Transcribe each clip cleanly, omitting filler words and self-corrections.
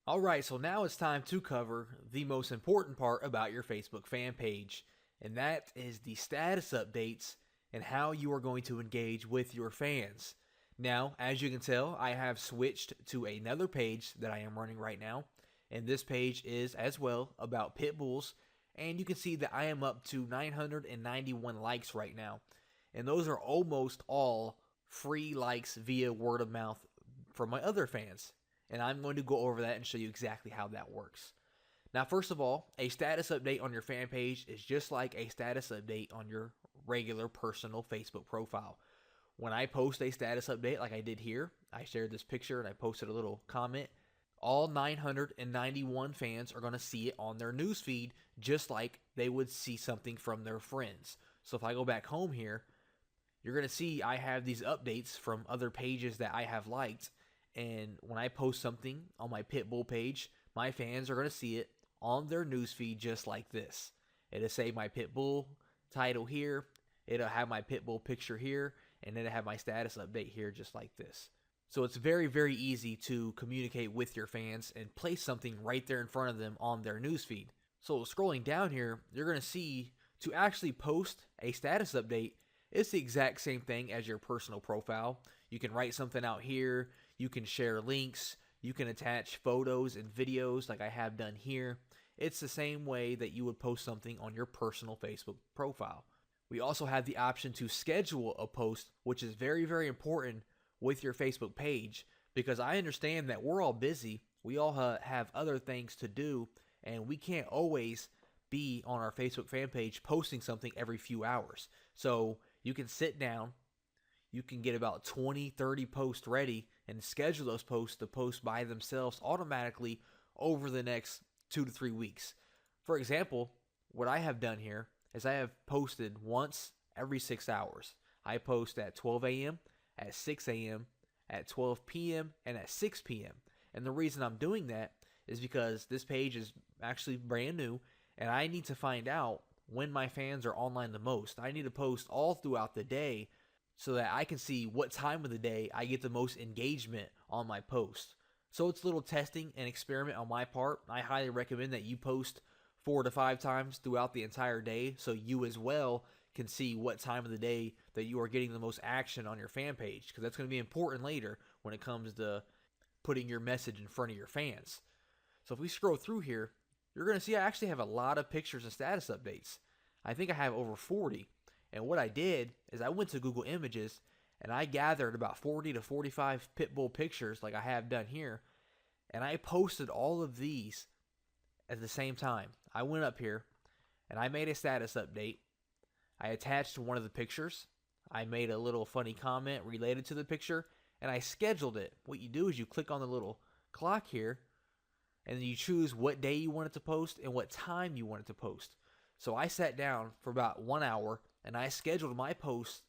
Alright, so now it's time to cover the most important part about your Facebook fan page, and that is the status updates and how you are going to engage with your fans. Now, as you can tell, I have switched to another page that I am running right now, and this page is as well about pit bulls, and you can see that I am up to 991 likes right now, and those are almost all free likes via word of mouth from my other fans. And I'm going to go over that and show you exactly how that works. Now, first of all, a status update on your fan page is just like a status update on your regular personal Facebook profile. When I post a status update like I did here, I shared this picture and I posted a little comment. All 991 fans are going to see it on their newsfeed just like they would see something from their friends. So if I go back home here, you're going to see I have these updates from other pages that I have liked. And when I post something on my Pitbull page, my fans are going to see it on their newsfeed just like this. It'll say my Pitbull title here, it'll have my Pitbull picture here, and then it'll have my status update here just like this. So it's very, very easy to communicate with your fans and place something right there in front of them on their newsfeed. So scrolling down here, you're going to see to actually post a status update, it's the exact same thing as your personal profile. You can write something out here. You can share links. You can attach photos and videos like I have done here. It's the same way that you would post something on your personal Facebook profile. We also have the option to schedule a post, which is very, very important with your Facebook page because I understand that we're all busy. We all have other things to do, and we can't always be on our Facebook fan page posting something every few hours. So you can sit down, you can get about 20, 30 posts ready and schedule those posts to post by themselves automatically over the next 2 to 3 weeks. For example, what I have done here is I have posted once every 6 hours. I post at 12 a.m., at 6 a.m., at 12 p.m., and at 6 p.m. And the reason I'm doing that is because this page is actually brand new and I need to find out when my fans are online the most. I need to post all throughout the day so that I can see what time of the day I get the most engagement on my post. So it's a little testing and experiment on my part. I highly recommend that you post 4 to 5 times throughout the entire day so you as well can see what time of the day that you are getting the most action on your fan page, because that's going to be important later when it comes to putting your message in front of your fans. So if we scroll through here, you're going to see I actually have a lot of pictures and status updates. I think I have over 40. And what I did is I went to Google Images and I gathered about 40 to 45 Pitbull pictures like I have done here. And I posted all of these at the same time. I went up here and I made a status update. I attached one of the pictures. I made a little funny comment related to the picture and I scheduled it. What you do is you click on the little clock here and then you choose what day you want it to post and what time you want it to post. So I sat down for about 1 hour and I scheduled my posts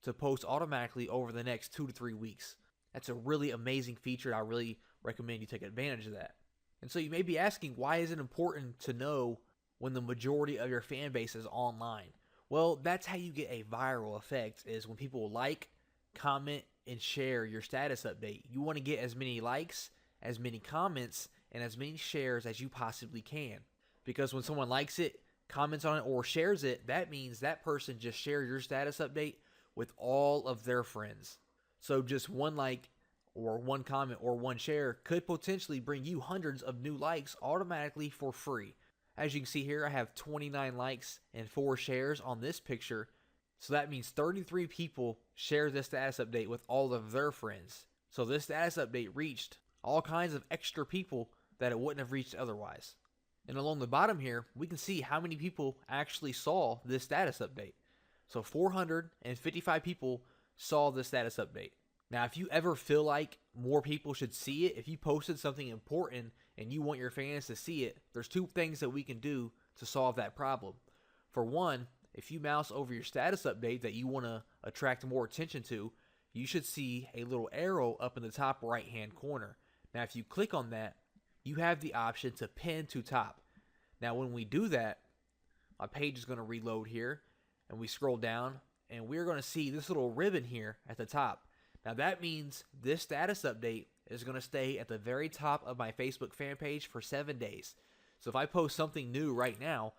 to post automatically over the next 2 to 3 weeks. That's a really amazing feature. I really recommend you take advantage of that. And so you may be asking, why is it important to know when the majority of your fan base is online? Well, that's how you get a viral effect, is when people like, comment, and share your status update. You want to get as many likes, as many comments, and as many shares as you possibly can. Because when someone likes it, comments on it, or shares it, that means that person just shared your status update with all of their friends. So just one like or one comment or one share could potentially bring you hundreds of new likes automatically for free. As you can see here, I have 29 likes and 4 shares on this picture. So that means 33 people shared this status update with all of their friends. So this status update reached all kinds of extra people that it wouldn't have reached otherwise. And along the bottom here, we can see how many people actually saw this status update. So 455 people saw this status update. Now, if you ever feel like more people should see it, if you posted something important and you want your fans to see it, there's 2 things that we can do to solve that problem. For one, if you mouse over your status update that you want to attract more attention to, you should see a little arrow up in the top right hand corner. Now, if you click on that, you have the option to pin to top. Now, when we do that, my page is going to reload here, and we scroll down, and we're going to see this little ribbon here at the top. Now that means this status update is going to stay at the very top of my Facebook fan page for 7 days. So if I post something new right now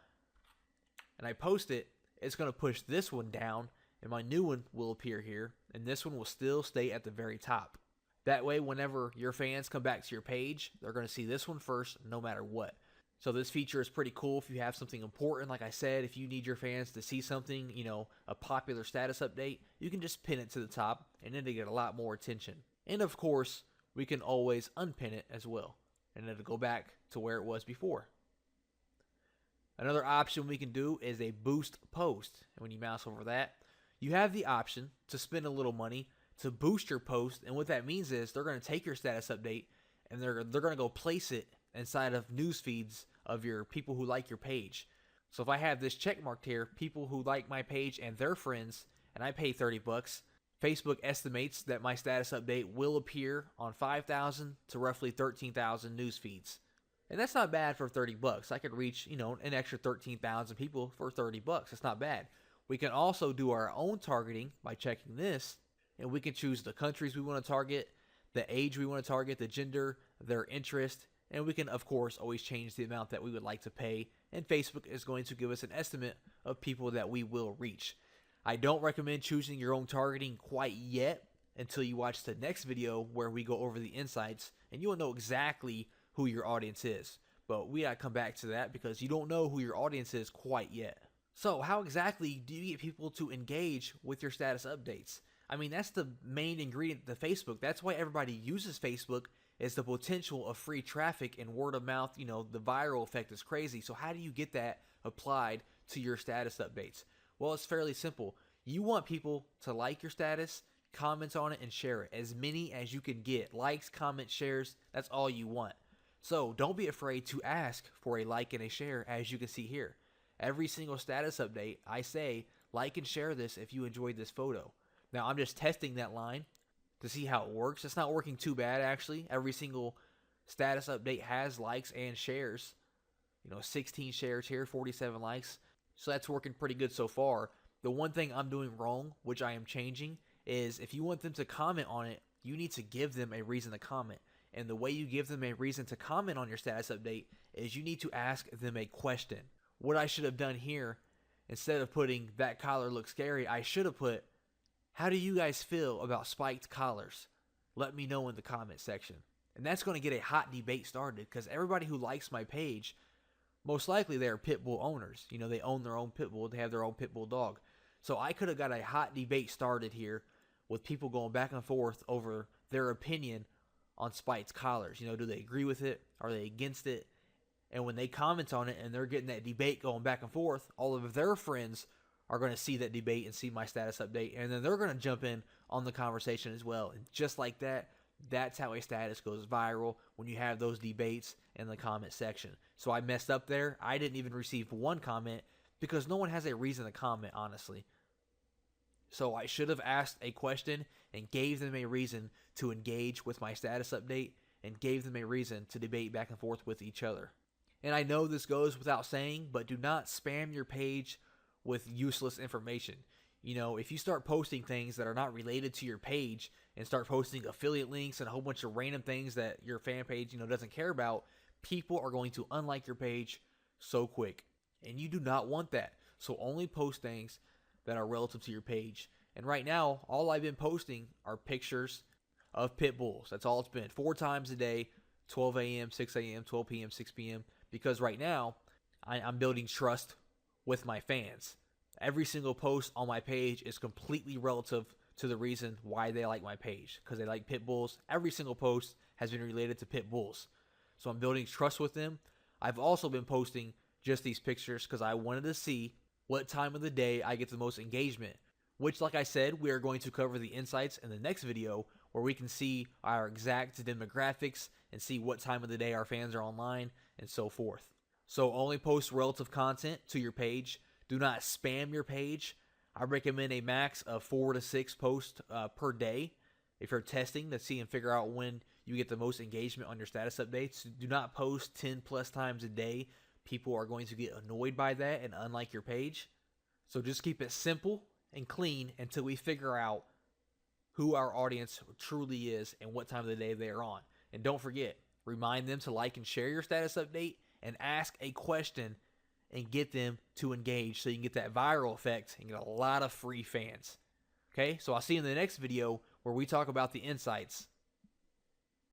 and I post it, it's going to push this one down and my new one will appear here, and this one will still stay at the very top. That way, whenever your fans come back to your page, they're going to see this one first no matter what. So this feature is pretty cool if you have something important. Like I said, if you need your fans to see something, a popular status update, you can just pin it to the top and then they get a lot more attention. And of course, we can always unpin it as well, and it'll go back to where it was before. Another option we can do is a boost post. And when you mouse over that, you have the option to spend a little money to boost your post. And what that means is they're going to take your status update and they're going to go place it inside of news feeds of your people who like your page. So if I have this check marked here, people who like my page and their friends, and I pay $30, Facebook estimates that my status update will appear on 5,000 to roughly 13,000 news feeds. And that's not bad for $30. I could reach, an extra 13,000 people for $30. It's not bad. We can also do our own targeting by checking this, and we can choose the countries we want to target, the age we want to target, the gender, their interest, and we can, of course, always change the amount that we would like to pay, and Facebook is going to give us an estimate of people that we will reach. I don't recommend choosing your own targeting quite yet until you watch the next video where we go over the insights, and you'll know exactly who your audience is. But we gotta come back to that because you don't know who your audience is quite yet. So how exactly do you get people to engage with your status updates? I mean, that's the main ingredient to Facebook. That's why everybody uses Facebook, is the potential of free traffic and word of mouth. The viral effect is crazy. So how do you get that applied to your status updates? Well, it's fairly simple. You want people to like your status, comment on it, and share it. As many as you can get. Likes, comments, shares, that's all you want. So don't be afraid to ask for a like and a share, as you can see here. Every single status update, I say, like and share this if you enjoyed this photo. Now, I'm just testing that line to see how it works. It's not working too bad, actually. Every single status update has likes and shares. 16 shares here, 47 likes. So that's working pretty good so far. The one thing I'm doing wrong, which I am changing, is if you want them to comment on it, you need to give them a reason to comment. And the way you give them a reason to comment on your status update is you need to ask them a question. What I should have done here, instead of putting "that collar looks scary," I should have put, "How do you guys feel about spiked collars? Let me know in the comment section." And that's going to get a hot debate started because everybody who likes my page, most likely they are pit bull owners. They own their own pit bull. They have their own pit bull dog. So I could have got a hot debate started here with people going back and forth over their opinion on spiked collars. Do they agree with it? Are they against it? And when they comment on it and they're getting that debate going back and forth, all of their friends are going to see that debate and see my status update, and then they're going to jump in on the conversation as well. And just like that, that's how a status goes viral, when you have those debates in the comment section. So I messed up there. I didn't even receive one comment because no one has a reason to comment, honestly. So I should have asked a question and gave them a reason to engage with my status update and gave them a reason to debate back and forth with each other. And I know this goes without saying, but do not spam your page with useless information. If you start posting things that are not related to your page and start posting affiliate links and a whole bunch of random things that your fan page, doesn't care about, people are going to unlike your page so quick. And you do not want that. So only post things that are relative to your page. And right now, all I've been posting are pictures of pit bulls. That's all it's been. 4 times a day, 12 a.m., 6 a.m., 12 p.m., 6 p.m. Because right now, I'm building trust with my fans. Every single post on my page is completely relative to the reason why they like my page. Because they like pit bulls. Every single post has been related to pit bulls. So I'm building trust with them. I've also been posting just these pictures because I wanted to see what time of the day I get the most engagement. Which, like I said, we are going to cover the insights in the next video where we can see our exact demographics and see what time of the day our fans are online and so forth. So only post relative content to your page. Do not spam your page. I recommend a max of 4 to 6 posts per day if you're testing to see and figure out when you get the most engagement on your status updates. Do not post 10 plus times a day. People are going to get annoyed by that and unlike your page. So just keep it simple and clean until we figure out who our audience truly is and what time of the day they are on. And don't forget, remind them to like and share your status update and ask a question and get them to engage so you can get that viral effect and get a lot of free fans. Okay, so I'll see you in the next video where we talk about the insights